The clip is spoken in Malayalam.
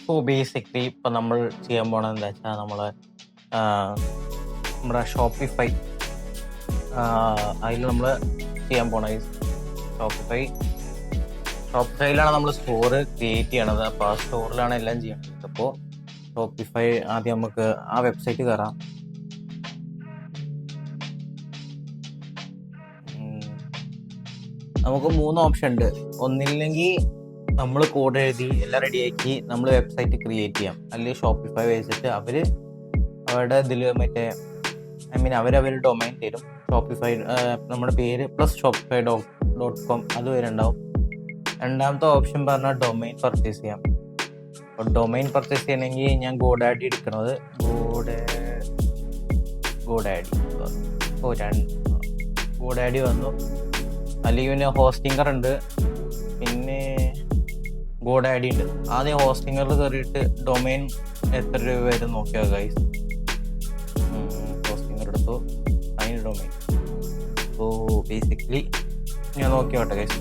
സോ ബേസിക്കലി ഇപ്പം നമ്മൾ ചെയ്യാൻ പോണത് എന്താ വെച്ചാൽ നമ്മുടെ ഷോപ്പിഫൈ അതിൽ നമ്മൾ ചെയ്യാൻ പോണ ഷോപ്പിഫൈയിലാണ് നമ്മൾ സ്റ്റോർ ക്രിയേറ്റ് ചെയ്യണത്. അപ്പോൾ ആ സ്റ്റോറിലാണ് എല്ലാം ചെയ്യണത്. അപ്പോൾ ഷോപ്പിഫൈ ആദ്യം നമുക്ക് ആ വെബ്സൈറ്റ് കയറാം. നമുക്ക് 3 ഓപ്ഷൻ ഉണ്ട്. ഒന്നില്ലെങ്കിൽ നമ്മൾ കോഡ് എഴുതി എല്ലാം റെഡിയാക്കി നമ്മൾ വെബ്സൈറ്റ് ക്രിയേറ്റ് ചെയ്യാം. അല്ലെങ്കിൽ ഷോപ്പിഫൈ വെച്ചിട്ട് അവരുടെ ഇതിൽ അവരവർ ഡൊമൈൻ തരും. ഷോപ്പിഫൈ നമ്മുടെ പേര് പ്ലസ് shopify.com അത് വരെ ഉണ്ടാവും. രണ്ടാമത്തെ ഓപ്ഷൻ പറഞ്ഞാൽ ഡൊമൈൻ പർച്ചേസ് ചെയ്യാം. അപ്പോൾ ഡൊമൈൻ പർച്ചേസ് ചെയ്യണമെങ്കിൽ ഞാൻ ഗോഡാഡി എടുക്കണത്. ഗോഡാഡി വന്നു. അല്ലെങ്കിൽ പിന്നെ ഹോസ്റ്റിംഗർ ഉണ്ട്, പിന്നെ ഗോഡാഡി ഉണ്ട്. ആദ്യം ഹോസ്റ്റിംഗറിൽ കയറിയിട്ട് ഡൊമൈൻ എത്ര രൂപ വരെ നോക്കിയാൽ ഗൈസ്. ഹോസ്റ്റിംഗർ എടുത്തു, അതിന് ഡൊമൈൻ. അപ്പോൾ ബേസിക്കലി ഞാൻ നോക്കിയോട്ടെ ഗൈസ്.